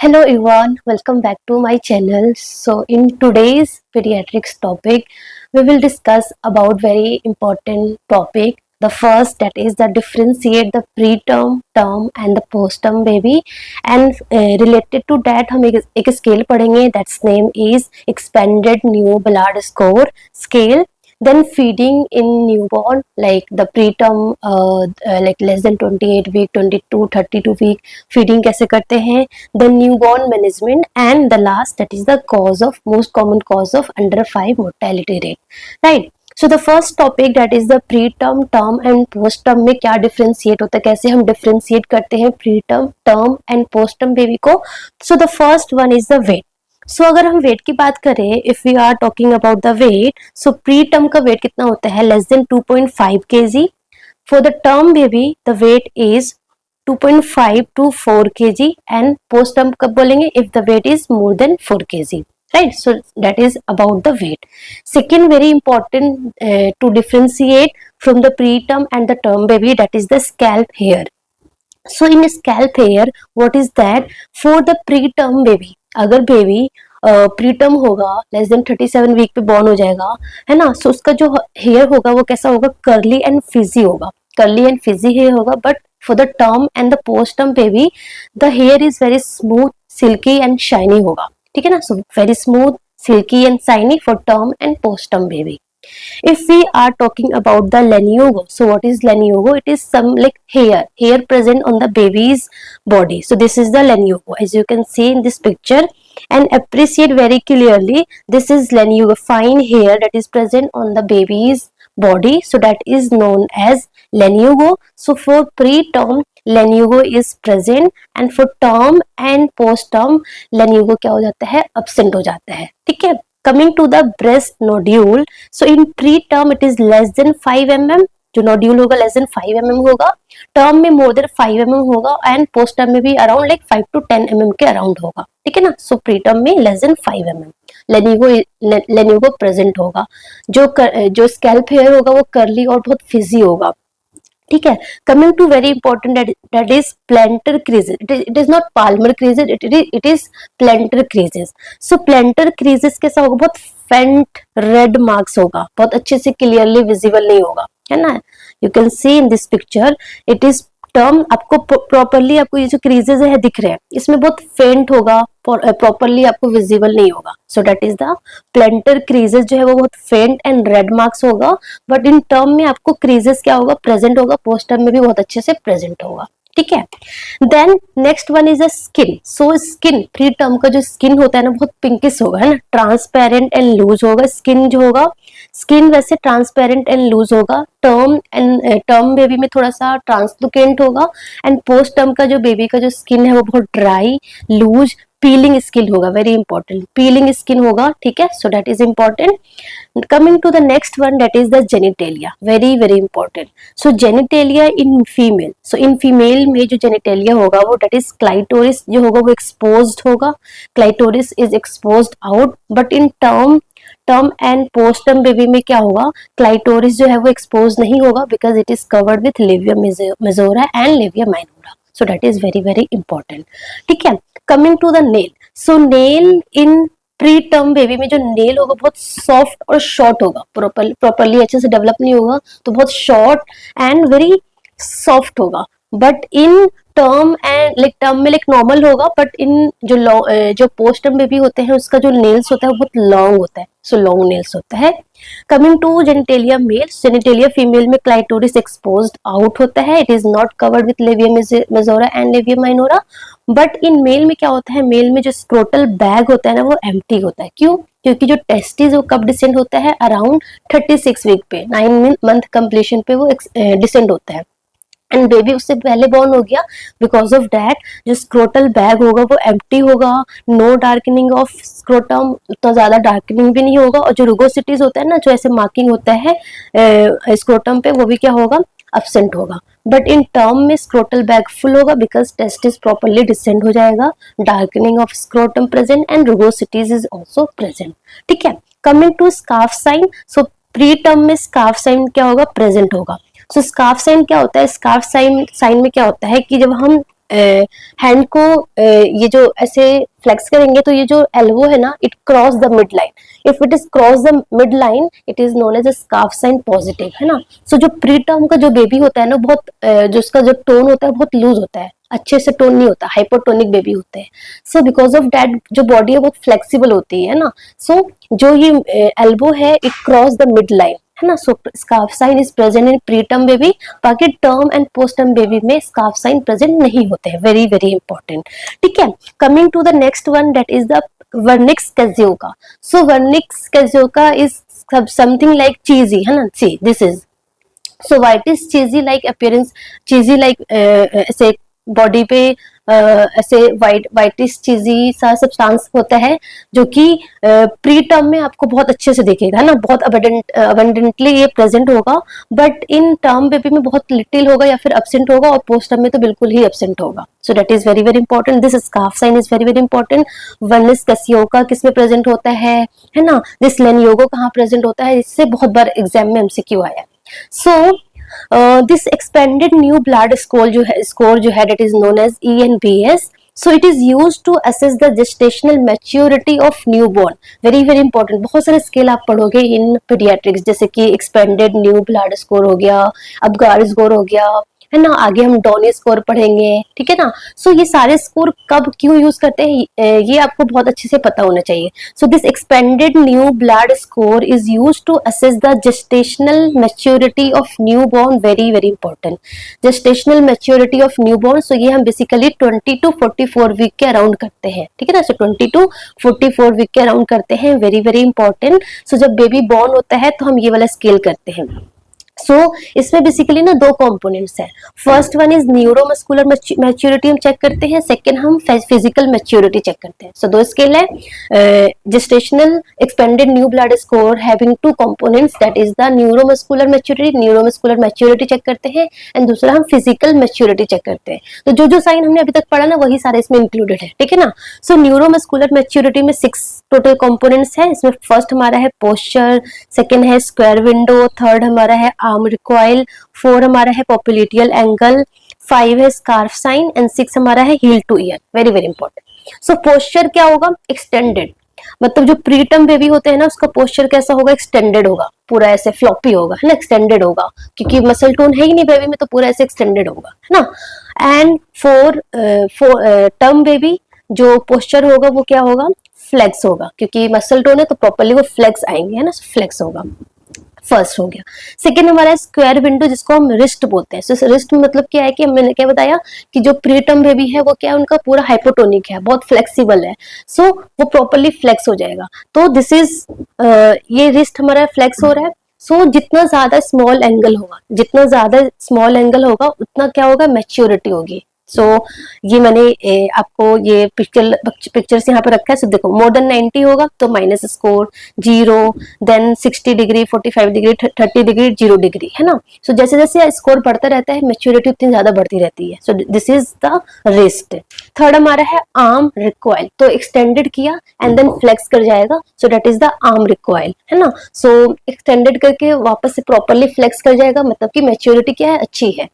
Hello everyone, welcome back to my channel. So in today's pediatrics topic, we will discuss about very important topic. The first, that is the differentiate the preterm, term and the postterm baby, and related to that हम एक scale पढ़ेंगे. That's name is expanded new Ballard score scale. Then feeding in newborn, like the preterm, like less than 28 week, 22, 32 week, feeding कैसे करते हैं. The newborn management, and the last, that is the cause of most common cause of under 5 mortality rate, right? So the first topic, that is the preterm, term and postterm में क्या differentiate होता है, कैसे हम differentiate करते हैं preterm, term and postterm baby को. So the first one is the weight. So अगर हम वेट की बात करें, if we are talking about the weight, so pre term का वेट कितना होता है, less than 2.5 kg. For the term baby the weight is 2.5 to 4 kg, and post term कब बोलेंगे, if the weight is more than 4 kg, right? So that is about the weight. Second very important to differentiate from the preterm and the term baby, that is the scalp hair. So in scalp hair, what is that? For the preterm baby, अगर baby preterm होगा, less than 37 week पे born हो जाएगा, है ना, सो उसका जो hair होगा वो कैसा होगा, कर्ली एंड फिजी होगा, कर्ली एंड फिजी हेयर होगा. But for the term and the post term baby, the here is very smooth, silkie and shiny होगा, ठीक है ना. So very smooth, silkie and shiny for term and post term baby. If we are talking about the leniogo, so what is leniogo? It is some like hair present on the baby's body. So this is the leniogo, as you can see in this picture, and appreciate very clearly, this is leniogo, fine hair that is present on the baby's body, so that is known as leniogo. So for preterm, leniogo is present, and for term and post term, leniogo क्या हो जाता है, absent हो जाता है, ठीक है. Coming to the breast nodule, so in preterm it is less than 5 mm, जो नोड्यूल होगा less than 5 mm होगा, टर्म में more than 5 mm होगा, एंड पोस्ट टर्म में भी अराउंड like 5 to 10 mm के अराउंड होगा, ठीक है ना. सो प्रीटर्म में less than 5 mm लेनिगो प्रेजेंट होगा. जो स्कैल्प हेयर होगा वो कर्ली और बहुत फिजी होगा, ठीक है. Coming to very important, that is plantar creases. It is not palmar creases, it is plantar creases. So plantar creases कैसा होगा, बहुत फेंट रेड मार्क्स होगा, बहुत अच्छे से क्लियरली विजिबल नहीं होगा, है ना. You can see in this picture, it is term, आपको प्रॉपरली आपको ये जो क्रीजेस है दिख रहे हैं, इसमें बहुत फेंट होगा, प्रॉपरली आपको विजिबल नहीं होगा. So that is the planter creases, जो है वो बहुत फेंट एंड रेड मार्क्स होगा. बट इन टर्म में आपको क्रीजेस क्या होगा, प्रेजेंट होगा, पोस्ट टर्म में भी बहुत अच्छे से प्रेजेंट होगा, ठीक है. Then next one is a skin. So skin, pre term का जो स्किन होता है ना, बहुत पिंकिश होगा, है ना, ट्रांसपेरेंट एंड लूज होगा. स्किन जो होगा, स्किन वैसे ट्रांसपेरेंट एंड लूज होगा. टर्म बेबी में थोड़ा सा ट्रांसलुकेंट होगा, एंड पोस्ट टर्म का जो बेबी का जो स्किन है वो बहुत ड्राई, लूज, पीलिंग स्किन होगा, वेरी इंपॉर्टेंट, पीलिंग स्किन होगा, ठीक है. So that is important. Coming to the next one, that is the genitalia, very very important. So genitalia in female, so in female में जो genitalia होगा वो that is clitoris जो होगा वो एक्सपोज्ड होगा, clitoris is exposed out. But in term and post term baby में क्या होगा, क्लाइटोरिस जो है वो एक्सपोज नहीं होगा, because it is covered with labia majora and labia minora. So that is very very important, ठीक है. Coming to the nail, so nail in pre term baby में जो नेल होगा बहुत सॉफ्ट और शॉर्ट होगा, प्रॉपरली अच्छे से डेवलप नहीं होगा, तो बहुत शॉर्ट एंड वेरी सॉफ्ट होगा. But in term and like term में लाइक नॉर्मल होगा, बट इन जो पोस्ट टर्म बेबी होते हैं उसका जो नेल्स होता है वो बहुत लॉन्ग होता है, सो लॉन्ग नेल्स होता है. Coming to genitalia male, genitalia female में क्लाइटोरिस एक्सपोज्ड आउट होता है, it is not covered with labia majora and labia minora. But in male में क्या होता है, मेल में जो स्क्रोटल बैग होता है ना वो एम्प्टी होता है. क्यों? क्योंकि जो टेस्टिस वो कब डिसेंड होता है, अराउंड 36 वीक पे, 9 मंथ कंप्लीशन पे वो डिसेंड होता है, एंड बेबी उससे पहले बॉर्न हो गया. बिकॉज ऑफ दैट जो स्क्रोटल बैग होगा वो एम्प्टी होगा, नो डार्कनिंग ऑफ स्क्रोटम, उतना ज्यादा डार्कनिंग भी नहीं होगा, और जो रुगोसिटीज होता है ना, जो ऐसे मार्किंग होता है स्क्रोटम पे, वो भी क्या होगा, एब्सेंट होगा. बट इन टर्म में स्क्रोटल बैग फुल होगा, बिकॉज टेस्टिस प्रॉपरली डिसेंड हो जाएगा, darkening of scrotum present and rugosities is also present, ठीक है. Coming to scarf sign, so pre term में स्कार्फ साइन क्या होगा, प्रेजेंट होगा. सो स्कार्फ साइन क्या होता है, स्कार्फ साइन में क्या होता है कि जब हम हैंड को ये जो ऐसे फ्लेक्स करेंगे तो ये जो एल्बो है ना, it cross the mid line. If it is cross the mid line it is known as a scarf sign positive, है ना। सो जो प्री टर्म का जो बेबी होता है ना, बहुत जो उसका जो टोन होता है बहुत लूज होता है, अच्छे से टोन नहीं होता, हाइपोटोनिक बेबी होते हैं। सो बिकॉज ऑफ दैट जो बॉडी है बहुत फ्लेक्सिबल होती है ना। सो जो ये एल्बो है it cross the mid line, है ना। So scarf sign is present in pre term baby, बाकी term and post term baby में स्कार्फ साइन प्रेजेंट नहीं होते हैं। वेरी वेरी इंपॉर्टेंट, ठीक है। Coming to the next one, that is the vernix caseosa. So vernix caseosa is something like cheesy, है ना। See this is, so white is cheesy like appearance, cheesy like ऐसे body पे ऐसे whitish चीजी सा substance होता है जो कि प्री टर्म में आपको बहुत अच्छे से दिखेगा, है ना, बहुत अबंडेंटली ये प्रेजेंट होगा, बट इन टर्म बेबी में बहुत लिटिल होगा या फिर एब्सेंट होगा, और पोस्ट टर्म में तो बिल्कुल ही एब्सेंट होगा। So that is very very important, this scarf sign is very very important. Vernix caseosa किसमें प्रेजेंट होता है ना। दिस लेनियोगो कहाँ प्रेजेंट होता है, इससे बहुत बार एग्जाम में एमसीक्यू आया है। So this expanded new blood score जो है that is known as ENBS. So it is used to assess the gestational maturity of newborn. Very very important, बहुत सारे स्केल आप पढ़ोगे इन पीडियाट्रिक्स, जैसे कि एक्सपेंडेड न्यू ब्लड स्कोर हो गया, अबगार स्कोर हो गया, है ना, आगे हम डॉनी स्कोर पढ़ेंगे, ठीक है ना। सो ये सारे स्कोर कब क्यों यूज करते हैं ये आपको बहुत अच्छे से पता होना चाहिए। So this expanded new blood score is use to assess the gestational maturity of new born. Very very important, gestational maturity of new born. So ये हम बेसिकली 20 to 44 वीक के अराउंड करते हैं, ठीक है ना। सो 20 to 44 वीक के around करते हैं, वेरी वेरी इंपॉर्टेंट। सो जब बेबी बॉर्न होता है तो हम ये वाला स्केल करते हैं। सो इसमें बेसिकली ना दो कंपोनेंट्स हैं। First one is neuromuscular maturity हम चेक करते हैं, सेकंड हम फिजिकल मैच्योरिटी चेक करते हैं। सो दो स्केल है, gestational expanded new blood score having two components, that is the neuromuscular maturity check करते हैं, एंड दूसरा हम फिजिकल मैच्योरिटी चेक करते हैं। तो जो जो साइन हमने अभी तक पढ़ा ना वही सारे इसमें इंक्लूडेड है, ठीक है ना। सो न्यूरोमस्कुलर मैच्योरिटी में 6 टोटल कंपोनेंट्स हैं। इसमें फर्स्ट हमारा है पोस्चर, सेकंड है स्क्वायर विंडो, थर्ड हमारा है आर्म रिकॉइल, 4 हमारा है पॉप्युलेटियल एंगल, 5 है स्कार्फ साइन, एंड 6 हमारा है heel to ear. Very very important. So posture क्या होगा, एक्सटेंडेड, मतलब जो प्रीटर्म बेबी होते हैं ना उसका पोस्चर कैसा होगा, एक्सटेंडेड होगा, पूरा ऐसे फ्लॉपी होगा, है ना, एक्सटेंडेड होगा, क्योंकि मसल टोन है ही नहीं बेबी में, तो पूरा ऐसे एक्सटेंडेड होगा, है ना। एंड फॉर टर्म बेबी जो पोस्चर होगा वो क्या होगा, फ्लेक्स होगा, क्योंकि मसल टोन है तो प्रॉपर्ली वो फ्लेक्स आएंगे, है ना, फ्लेक्स होगा। फर्स्ट हो गया। सेकेंड हमारा है स्क्वायर विंडो, जिसको हम रिस्ट बोलते हैं। सो रिस्ट मतलब क्या है कि मैंने क्या बताया कि जो प्रीटर्म बेबी है वो क्या है, उनका पूरा हाइपोटोनिक है, बहुत फ्लेक्सिबल है, सो वो प्रॉपर्ली फ्लेक्स हो जाएगा। तो दिस इज ये रिस्ट हमारा फ्लेक्स हो रहा है। सो जितना ज्यादा स्मॉल एंगल होगा, जितना ज्यादा स्मॉल एंगल होगा उतना क्या होगा, मैच्योरिटी होगी। सो ये मैंने आपको ये पिक्चर्स यहाँ पे रखा है। सो देखो, मोर देन 90 होगा तो minus score 0, then 60 degree, 45 degree, 30 degree, 0 degree, है ना। सो जैसे जैसे स्कोर बढ़ता रहता है मैच्योरिटी उतनी ज्यादा बढ़ती रहती है। So this is the wrist. Third हमारा है आर्म रिकॉइल, तो एक्सटेंडेड किया एंड देन फ्लेक्स कर जाएगा, सो that is the arm recoil, है ना। सो एक्सटेंडेड करके वापस से प्रॉपरली फ्लेक्स कर जाएगा, मतलब कि मैच्योरिटी क्या है, अच्छी है।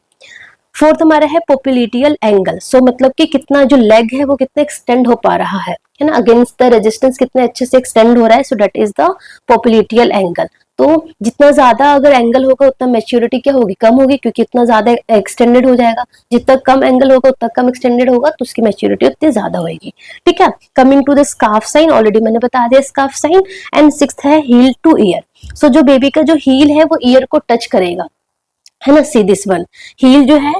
फोर्थ हमारा है पोप्युलेटियल एंगल, सो मतलब कि कितना जो लेग है वो कितना एक्सटेंड हो पा रहा है ना, अगेंस्ट द रेजिस्टेंस कितने अच्छे से एक्सटेंड हो रहा है। So that is the popliteal angle. तो जितना ज्यादा अगर एंगल होगा उतना मैच्योरिटी क्या होगी, कम होगी, क्योंकि इतना ज्यादा एक्सटेंडेड हो जाएगा। जितना कम एंगल होगा उतना कम एक्सटेंडेड होगा, तो उसकी मैच्योरिटी उतनी ज्यादा होगी, ठीक है। Coming to the scarf sign, already मैंने बता दिया स्कार्फ साइन। एंड सिक्स्थ है हील टू ईयर। सो जो बेबी का जो हील है वो ईयर को टच करेगा, है ना। सी दिस वन, हील जो है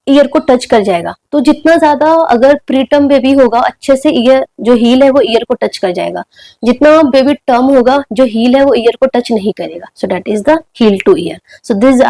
ईयर को टच कर जाएगा। तो जितना ज्यादा अगर प्रीटर्म बेबी होगा अच्छे से ईयर जो हील है वो ईयर को टच कर जाएगा, जितना बेबी टर्म होगा जो हील है वो ईयर को टच नहीं करेगा। So that is the heel to ear. So these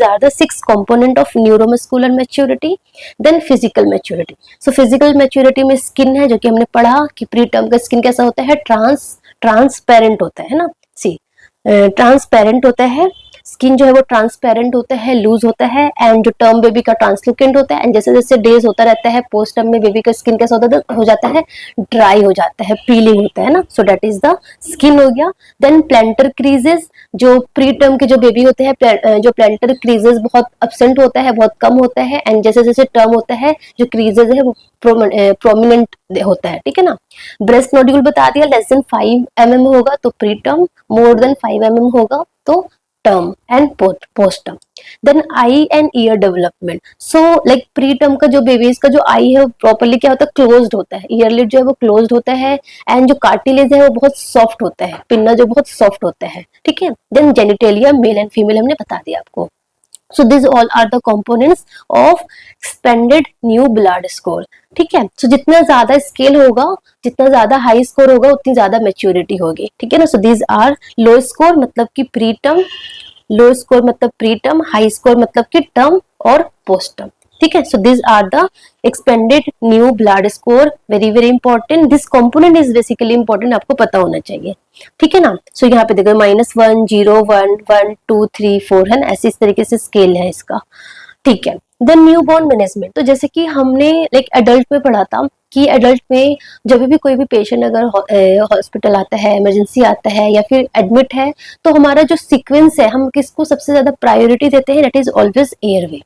are the 6 component of neuromuscular maturity. Then physical maturity. So physical maturity में स्किन है, जो कि हमने पढ़ा कि प्रीटर्म का स्किन कैसा होता है, ट्रांसपेरेंट होता है ना। सी ट्रांसपेरेंट होता है। स्किन जो है वो ट्रांसपेरेंट होता है, लूज होता है, एंड जो टर्म बेबी का ट्रांसलूकेंट होता है, एंड जैसे जैसे डेज होता रहता है पोस्ट टर्म में बेबी का स्किन कैसा हो जाता है, ड्राई हो जाता है, पीलिंग होता है ना। सो दैट इज द स्किन हो गया। देन प्लेंटर क्रीजेस, जो प्री टर्म के जो बेबी होते हैं, जो प्लेंटर क्रीजेस बहुत एब्सेंट होता है, बहुत कम होता है, एंड जैसे जैसे टर्म होता है जो क्रीजेस है वो प्रोमिनेंट होता है, ठीक है ना। ब्रेस्ट नोड्यूल बता दिया, लेस देन 5 mm होगा तो pre term, more than 5 mm होगा तो term and post term. Then eye and ear development, so like pre term का जो बेबीज का जो आई है प्रॉपर्ली क्या होता है, क्लोज्ड होता है, ईयर लिड जो है वो क्लोज्ड होता है, एंड जो कार्टिलेज है वो बहुत सॉफ्ट होता है, पिन्ना जो बहुत सॉफ्ट होता है, ठीक है। Then genitalia male and female हमने बता दिया आपको। So these all are the components of expanded new blood score, ठीक है। so जितना ज्यादा स्केल होगा, जितना ज्यादा हाई स्कोर होगा उतनी ज्यादा मेच्योरिटी होगी, ठीक है ना। so these are low score मतलब कि प्री टर्म, लो स्कोर मतलब प्री टर्म, हाई स्कोर मतलब कि टर्म और पोस्ट टर्म, ठीक है। So this are the expanded new blood score, very very important, this component is basically important, आपको पता होना चाहिए, ठीक है ना। सो यहाँ पे देखो -1 0 1 1 2 3 4 है ना, ऐसे इस तरीके से स्केल है इसका, ठीक है। देन न्यू बॉर्न मैनेजमेंट, तो जैसे कि हमने लाइक एडल्ट में पढ़ा था कि एडल्ट में जब भी कोई भी पेशेंट अगर हॉस्पिटल आता है, इमरजेंसी आता है या फिर एडमिट है, तो हमारा जो सीक्वेंस है, हम किसको सबसे ज्यादा प्रायोरिटी देते हैं, that is always airway.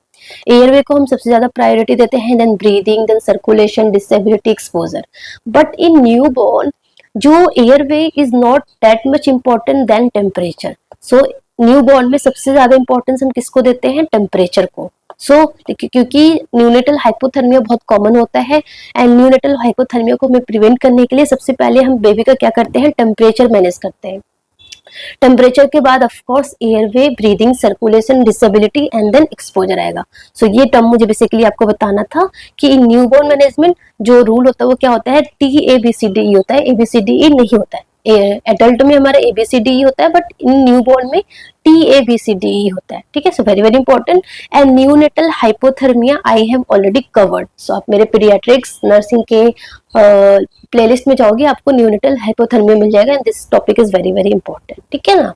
Airway को हम सबसे ज्यादा प्रायोरिटी देते हैं, then breathing, then circulation, disability, exposure. But in new born जो airway is not that much important than temperature. So new born में सबसे ज्यादा इंपॉर्टेंस हम किसको देते हैं, टेम्परेचर को। क्योंकि न्यूनेटल हाइपोथर्मिया बहुत कॉमन होता है, एंड न्यूनेटल हाइपोथर्मिया को हमें प्रिवेंट करने के लिए सबसे पहले हम बेबी का क्या करते हैं, टेम्परेचर मैनेज करते हैं। टेम्परेचर के बाद of course airway, breathing, circulation, disability and then exposure आएगा। सो ये टर्म मुझे बेसिकली आपको बताना था कि इन न्यूबॉर्न मैनेजमेंट जो रूल होता है वो क्या होता है, TABCDE होता है, ABCDE नहीं होता है। एडल्ट में हमारा ABCDE होता है, बट इन न्यूबॉर्न में TABCDE होता है, ठीक है। So very very important. And neonatal hypothermia I have already covered, so आप मेरे पीडियाट्रिक्स नर्सिंग के प्लेलिस्ट में जाओगे, आपको न्यूनेटल हाइपोथर्मिया मिल जाएगा, and this topic is very very important, ठीक है ना।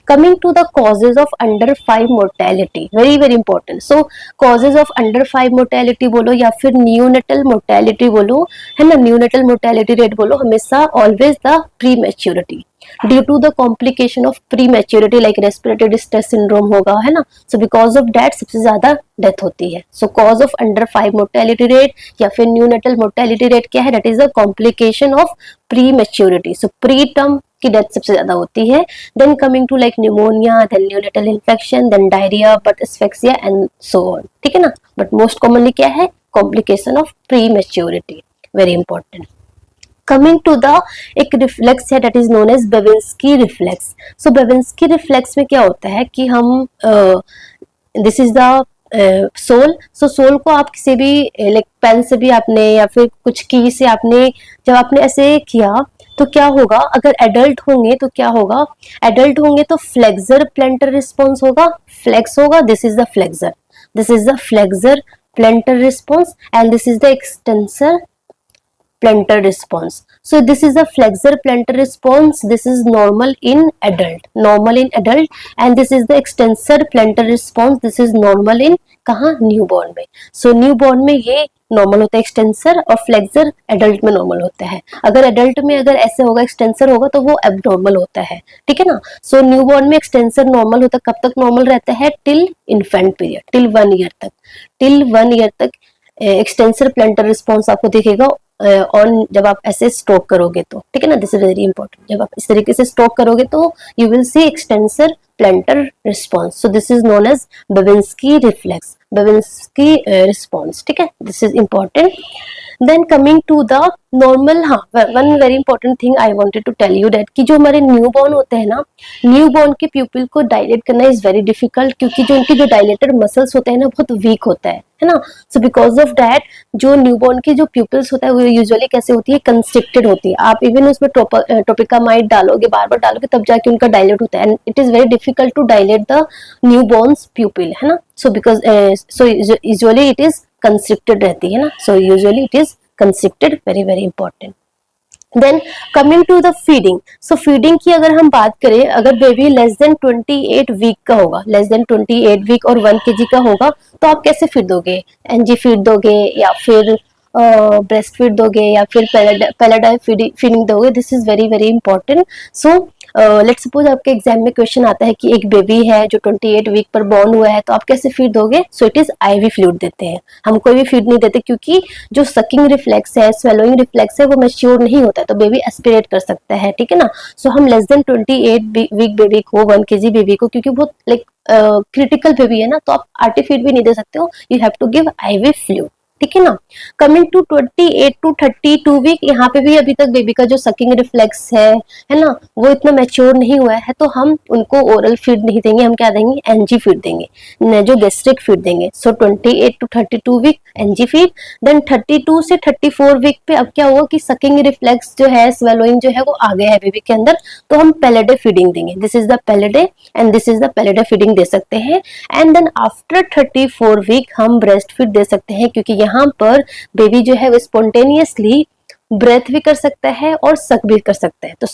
Coming to the causes of under 5 mortality, very very important. So causes of under 5 mortality बोलो या फिर न्यूनेटल मोर्टेलिटी बोलो, है ना, न्यूनेटल मोर्टेलिटी रेट बोलो, हमेशा always the prematurity due to the complication of pre maturity, like respiratory distress syndrome होगा, है ना। सो बिकॉज ऑफ दैट सबसे ज्यादा डेथ होती है। So cause of under 5 mortality rate या फिर न्यूनेटल मोर्टेलिटी रेट क्या है, that is the complication of pre maturity. So pre term की डेथ सबसे ज्यादा होती है। Then coming to like pneumonia, then neonatal infection, then diarrhoea, but asphyxia and so on, ठीक है ना। बट मोस्ट कॉमनली क्या है, complication of pre maturity, very important. Coming to the एक रिफ्लेक्स है, that is known as Babinski reflex. So Babinski reflex में क्या होता है कि हम this is the sole. So sole को आप किसी भी लाइक पेन से भी आपने या फिर कुछ की से आपने जब आपने ऐसे किया तो क्या होगा, अगर एडल्ट होंगे तो क्या होगा, एडल्ट होंगे तो फ्लेक्सर प्लेंटर रिस्पॉन्स होगा, फ्लेक्स होगा, this is the flexor, this is the flexor planter response, and this is the extensor plantar response. So this is a flexor plantar response, this is normal in adult, normal in adult, and this is the extensor plantar response, this is normal in कहाँ, newborn में। सो newborn में ये normal होता है extensor, और flexor adult में normal होता है। अगर एडल्ट में अगर ऐसे होगा एक्सटेंसर होगा तो वो एबनॉर्मल होता है, ठीक है ना। सो न्यूबॉर्न में एक्सटेंसर नॉर्मल होता है, कब तक नॉर्मल रहता है, till infant period, till 1 year तक, टिल 1 ईयर तक एक्सटेंसर प्लेंटर रिस्पॉन्स आपको दिखेगा ऑन जब आप ऐसे स्ट्रोक करोगे तो, ठीक है ना। दिस इज वेरी इंपॉर्टेंट, जब आप इस तरीके से स्ट्रोक करोगे तो you will see extensor plantar response. So this is known as Babinski reflex, Babinski response, ठीक है, this is important. Then coming to the normal, हाँ one very important thing I wanted to tell you that कि जो हमारे newborn होते हैं ना, newborn के प्यूपिल को डायलेट करना इज वेरी डिफिकल्ट, क्योंकि जो उनके जो डायलेटेड मसल्स होते हैं ना बहुत वीक होता है ना। सो बिकॉज ऑफ दैट जो न्यूबॉर्न की जो प्यूपिल्स होता है वो यूजुअली कैसे होती है, कंस्ट्रिक्टेड होती है। आप इवन उसमें टोपिकामाइड डालोगे, बार बार डालोगे, तब जाके उनका डायलेट होता है, and it is very difficult to dilate the newborns pupil, है ना। So because so usually it is constricted रहती है ना, so usually it is constricted, very very important. Then coming to the feeding, so feeding की अगर हम बात करें, अगर बेबी लेस देन 28 वीक का होगा, लेस देन 28 वीक और 1 kg का होगा, तो आप कैसे फीड दोगे? एनजी फीड दोगे या फिर ब्रेस्ट फीड दोगे या फिर पैलेडाई फीडिंग दोगे? This is very very important. So let's suppose आपके एग्जाम में क्वेश्चन आता है कि एक बेबी है जो 28 वीक पर बॉर्न हुआ है, तो आप कैसे फीड दोगे? So it is IV fluid देते हैं. हम कोई भी फीड नहीं देते, क्योंकि जो सकिंग रिफ्लेक्स है, स्वेलोइंग रिफ्लेक्स है, वो मैच्योर नहीं होता है, तो बेबी एस्पिरेट कर सकता है, ठीक है ना. सो हम लेस देन 28 वीक बेबी को, 1 kg बेबी को, क्योंकि बहुत लाइक क्रिटिकल बेबी है ना, तो आप आरटी फीड भी नहीं दे सकते हो, you have to give IV fluid, ठीक है ना. कमिंग टू 28 टू 32 वीक, यहाँ पे भी अभी तक बेबी का जो सकिंग रिफ्लेक्स है ना, वो इतना मैच्योर नहीं हुआ है, तो हम उनको ओरल फीड नहीं देंगे, हम क्या देंगे? एनजी फीड देंगे, जो गैस्ट्रिक फीड देंगे. So 28 to 32 week NG feed. Then 32 से 34 वीक पे अब क्या हुआ कि सकिंग रिफ्लेक्स जो है, स्वेलोइंग जो है, वो आ गया है बेबी के अंदर, तो हम पैलेडे फीडिंग देंगे. This is the paladai and this is the paladai feeding दे सकते हैं. एंड देन आफ्टर 34 वीक हम ब्रेस्ट फीड दे सकते हैं, क्योंकि यहाँ पर बेबी जो है वो स्पॉन्टेनियसली ब्रेथ भी कर सकता है और सक भी कर सकता है. तो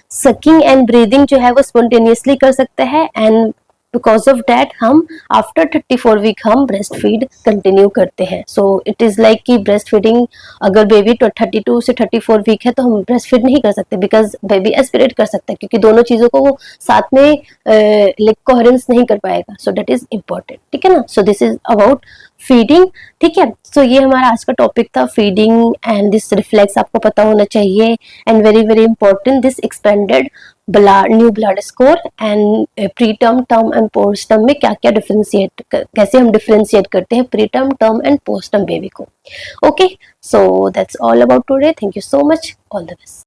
सकिंग एंड ब्रीदिंग जो है वो स्पॉन्टेनियसली कर सकता है, एंड बिकॉज ऑफ दैट हम आफ्टर 34 वीक हम ब्रेस्ट फीड कंटिन्यू करते हैं. सो इट इज लाइक कि ब्रेस्ट फीडिंग, अगर बेबी 32 से 34 वीक है तो हम ब्रेस्ट फीड नहीं कर सकते, बिकॉज बेबी एस्पिरेट कर सकता है, क्योंकि दोनों चीजों को वो साथ में लाइक कोहेरेंस नहीं कर पाएगा. सो दैट इज इम्पोर्टेंट, ठीक है ना. सो दिस इज अबाउट फीडिंग, ठीक है. सो ये हमारा आज का टॉपिक था, फीडिंग एंड दिस रिफ्लेक्स आपको पता होना चाहिए, and very very important this expanded new blood score and pre term, term and post term में क्या क्या डिफरेंशिएट, कैसे हम डिफरेंशिएट करते हैं pre term, term and post term baby को. Okay, so that's all about today. Thank you so much. All the best.